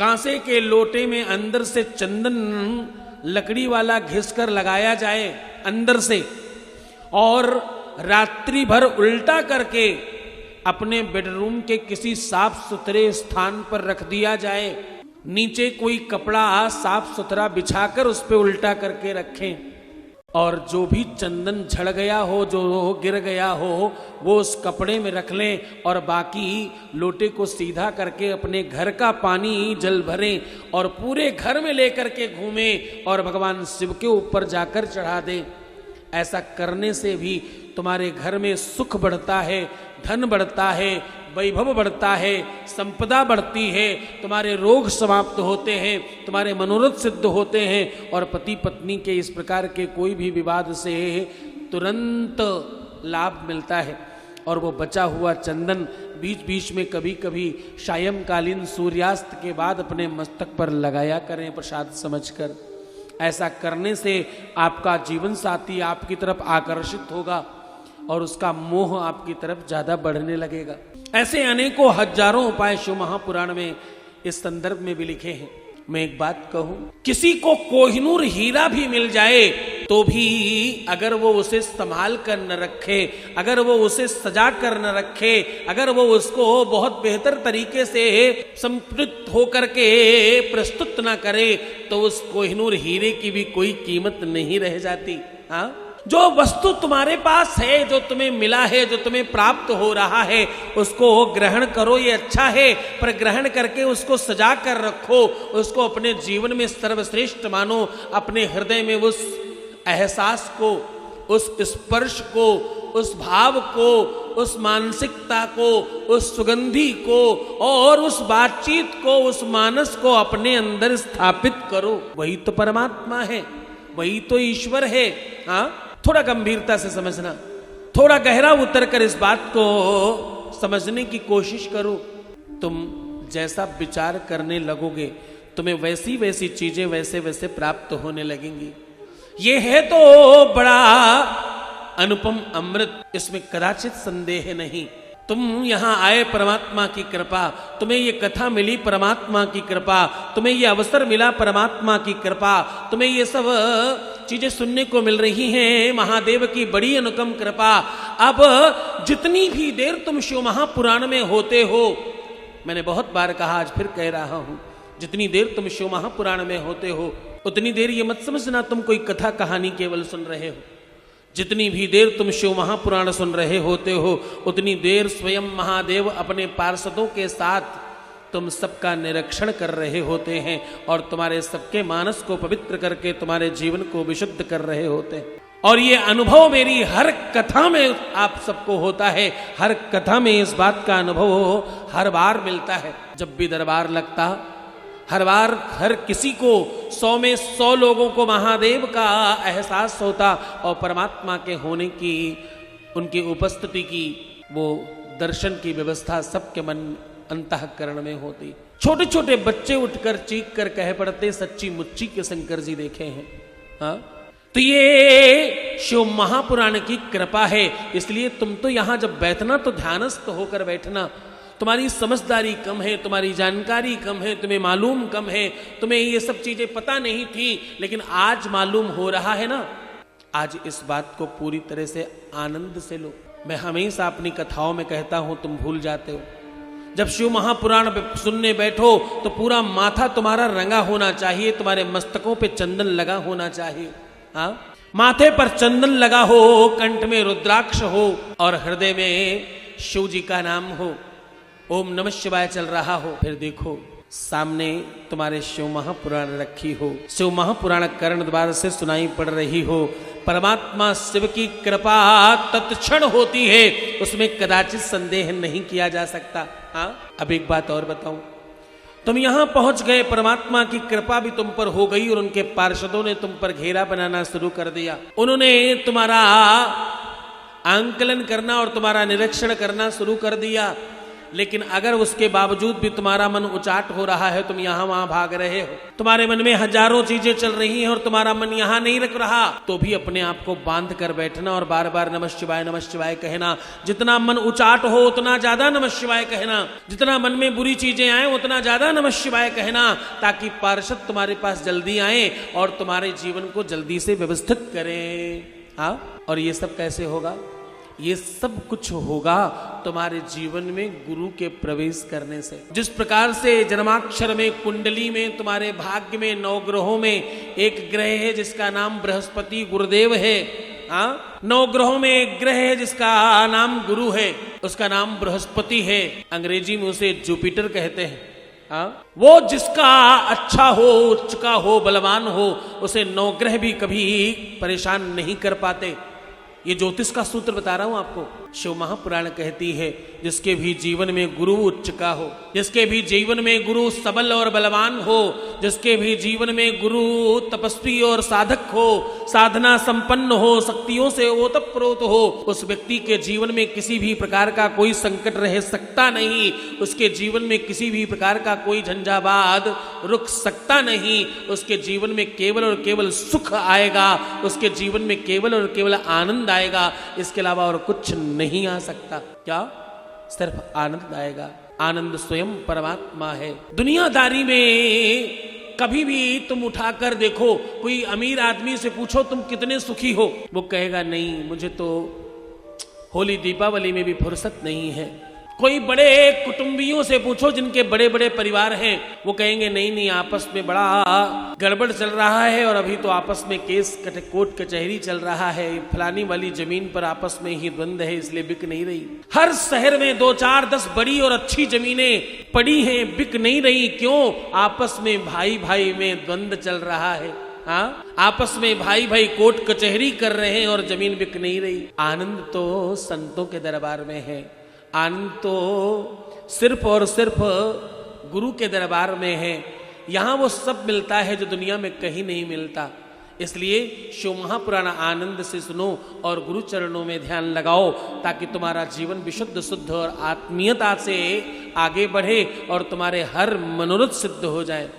कांसे के लोटे में अंदर से चंदन लकड़ी वाला घिसकर लगाया जाए अंदर से, और रात्रि भर उल्टा करके अपने बेडरूम के किसी साफ सुथरे स्थान पर रख दिया जाए। नीचे कोई कपड़ा साफ सुथरा बिछाकर उस पे उल्टा करके रखें, और जो भी चंदन झड़ गया हो, जो गिर गया हो, वो उस कपड़े में रख लें, और बाकी लोटे को सीधा करके अपने घर का पानी जल भरें और पूरे घर में लेकर के घूमें और भगवान शिव के ऊपर जाकर चढ़ा दें। ऐसा करने से भी तुम्हारे घर में सुख बढ़ता है, धन बढ़ता है, वैभव बढ़ता है, संपदा बढ़ती है, तुम्हारे रोग समाप्त होते हैं, तुम्हारे मनोरथ सिद्ध होते हैं, और पति पत्नी के इस प्रकार के कोई भी विवाद से तुरंत लाभ मिलता है। और वो बचा हुआ चंदन बीच बीच में कभी कभी सायंकालीन सूर्यास्त के बाद अपने मस्तक पर लगाया करें प्रसाद समझकर। ऐसा करने से आपका जीवन साथी आपकी तरफ आकर्षित होगा और उसका मोह आपकी तरफ ज्यादा बढ़ने लगेगा। ऐसे अनेकों हजारों उपाय शिव महापुराण में इस संदर्भ में भी लिखे हैं। मैं एक बात कहूं, किसी को कोहिनूर हीरा भी मिल जाए तो भी अगर वो उसे संभाल कर न रखे, अगर वो उसे सजा कर न रखे, अगर वो उसको बहुत बेहतर तरीके से संतृप्त होकर के प्रस्तुत न करे, तो उस कोहिनूर हीरे की भी कोई कीमत नहीं रह जाती। हाँ, जो वस्तु तुम्हारे पास है, जो तुम्हें मिला है, जो तुम्हें प्राप्त हो रहा है, उसको ग्रहण करो, ये अच्छा है, पर ग्रहण करके उसको सजा कर रखो, उसको अपने जीवन में सर्वश्रेष्ठ मानो, अपने हृदय में उस एहसास को, उस स्पर्श को, उस भाव को, उस मानसिकता को, उस सुगंधी को और उस बातचीत को, उस मानस को अपने अंदर स्थापित करो। वही तो परमात्मा है, वही तो ईश्वर है। हाँ, थोड़ा गंभीरता से समझना, थोड़ा गहरा उतर कर इस बात को समझने की कोशिश करो। तुम जैसा विचार करने लगोगे, तुम्हें वैसी वैसी चीजें वैसे वैसे प्राप्त होने लगेंगी। ये है तो बड़ा अनुपम अमृत, इसमें कदाचित संदेह नहीं। तुम यहां आए परमात्मा की कृपा, तुम्हें ये कथा मिली परमात्मा की कृपा, तुम्हें ये अवसर मिला परमात्मा की कृपा, तुम्हें ये सब चीजें सुनने को मिल रही हैं, महादेव की बड़ी अनुपम कृपा। अब जितनी भी देर तुम शिव महापुराण में होते हो, मैंने बहुत बार कहा, आज फिर कह रहा हूं, जितनी देर तुम शिव महापुराण में होते हो उतनी देर ये मत समझना तुम कोई कथा कहानी केवल सुन रहे हो। जितनी भी देर तुम शिव महापुराण सुन रहे होते हो उतनी देर स्वयं महादेव अपने पार्षदों के साथ तुम सबका निरीक्षण कर रहे होते हैं और तुम्हारे सबके मानस को पवित्र करके तुम्हारे जीवन को विशुद्ध कर रहे होते हैं। और ये अनुभव मेरी हर कथा में आप सबको होता है, हर कथा में इस बात का अनुभव हर बार मिलता है। जब भी दरबार लगता, हर बार हर किसी को 100 में 100 लोगों को महादेव का एहसास होता और परमात्मा के होने की, उनकी उपस्थिति की, वो दर्शन की व्यवस्था सबके मन अंतःकरण में होती। छोटे छोटे बच्चे उठकर चीख कर कह पड़ते, सच्ची मुच्ची के शंकर जी देखे हैं। हाँ, तो ये शिव महापुराण की कृपा है। इसलिए तुम तो यहां जब बैठना तो ध्यानस्थ होकर बैठना। तुम्हारी समझदारी कम है, तुम्हारी जानकारी कम है, तुम्हें मालूम कम है, तुम्हें ये सब चीजें पता नहीं थी, लेकिन आज मालूम हो रहा है ना। आज इस बात को पूरी तरह से आनंद से लो। मैं हमेशा अपनी कथाओं में कहता हूं, तुम भूल जाते हो। जब शिव महापुराण सुनने बैठो तो पूरा माथा तुम्हारा रंगा होना चाहिए, तुम्हारे मस्तकों पे चंदन लगा होना चाहिए। हाँ, माथे पर चंदन लगा हो, कंठ में रुद्राक्ष हो और हृदय में शिव जी का नाम हो, ओम नमः शिवाय चल रहा हो। फिर देखो सामने तुम्हारे शिव महापुराण रखी हो, शिव महापुराण कर्ण द्वार से सुनाई पड़ रही हो। परमात्मा शिव की कृपा तत्क्षण होती है, उसमें कदाचित संदेह नहीं किया जा सकता। हाँ, अब एक बात और बताऊं, तुम यहां पहुंच गए, परमात्मा की कृपा भी तुम पर हो गई और उनके पार्षदों ने तुम पर घेरा बनाना शुरू कर दिया। उन्होंने तुम्हारा आंकलन करना और तुम्हारा निरीक्षण करना शुरू कर दिया। लेकिन अगर उसके बावजूद भी तुम्हारा मन उचाट हो रहा है, तुम यहां वहां भाग रहे हो, तुम्हारे मन में हजारों चीजें चल रही हैं और तुम्हारा मन यहां नहीं रख रहा, तो भी अपने आप को बांध कर बैठना और बार बार नमः शिवाय कहना। जितना मन उचाट हो उतना ज्यादा नमः शिवाय कहना, जितना मन में बुरी चीजें आए उतना ज्यादा नमः शिवाय कहना, ताकि पार्षद तुम्हारे पास जल्दी आए और तुम्हारे जीवन को जल्दी से व्यवस्थित करें। हाँ, और ये सब कैसे होगा? ये सब कुछ होगा तुम्हारे जीवन में गुरु के प्रवेश करने से। जिस प्रकार से जन्माक्षर में, कुंडली में, तुम्हारे भाग्य में, नवग्रहों में एक ग्रह है जिसका नाम बृहस्पति गुरुदेव है। हाँ, 9 ग्रहों में एक ग्रह है जिसका नाम गुरु है, उसका नाम बृहस्पति है, अंग्रेजी में उसे जुपिटर कहते हैं। हाँ, वो जिसका अच्छा हो, उच्च का हो, बलवान हो, उसे 9 ग्रह भी कभी परेशान नहीं कर पाते। ये ज्योतिष का सूत्र बता रहा हूं आपको। शिव महापुराण कहती है, जिसके भी जीवन में गुरु उच्च का हो, जिसके भी जीवन में गुरु सबल और बलवान हो, जिसके भी जीवन में गुरु तपस्वी और साधक हो, साधना संपन्न हो, शक्तियों से ओतप्रोत हो, उस व्यक्ति के जीवन में किसी भी प्रकार का कोई संकट रह सकता नहीं, उसके जीवन में किसी भी प्रकार का कोई झंझावात रुक सकता नहीं, उसके जीवन में केवल और केवल सुख आएगा, उसके जीवन में केवल और केवल आनंद आएगा, इसके अलावा और कुछ नहीं आ सकता। क्या? सिर्फ आनंद आएगा। आनंद स्वयं परमात्मा है। दुनियादारी में कभी भी तुम उठाकर देखो, कोई अमीर आदमी से पूछो तुम कितने सुखी हो, वो कहेगा नहीं, मुझे तो होली दीपावली में भी फुर्सत नहीं है। कोई बड़े कुटुंबियों से पूछो जिनके बड़े बड़े परिवार हैं, वो कहेंगे नहीं नहीं, आपस में बड़ा गड़बड़ चल रहा है और अभी तो आपस में केस कोर्ट कचहरी चल रहा है, फलानी वाली जमीन पर आपस में ही द्वंद है, इसलिए बिक नहीं रही। हर शहर में 2, 4, 10 बड़ी और अच्छी जमीनें पड़ी हैं, बिक नहीं रही। क्यों? आपस में भाई भाई में द्वंद चल रहा है। हाँ, आपस में भाई भाई कोर्ट कचहरी कर रहे हैं और जमीन बिक नहीं रही। आनंद तो संतों के दरबार में है, आनंद तो सिर्फ और सिर्फ गुरु के दरबार में है। यहाँ वो सब मिलता है जो दुनिया में कहीं नहीं मिलता। इसलिए शिव महापुराण आनंद से सुनो और गुरु चरणों में ध्यान लगाओ, ताकि तुम्हारा जीवन विशुद्ध, शुद्ध और आत्मीयता से आगे बढ़े और तुम्हारे हर मनोरथ सिद्ध हो जाए।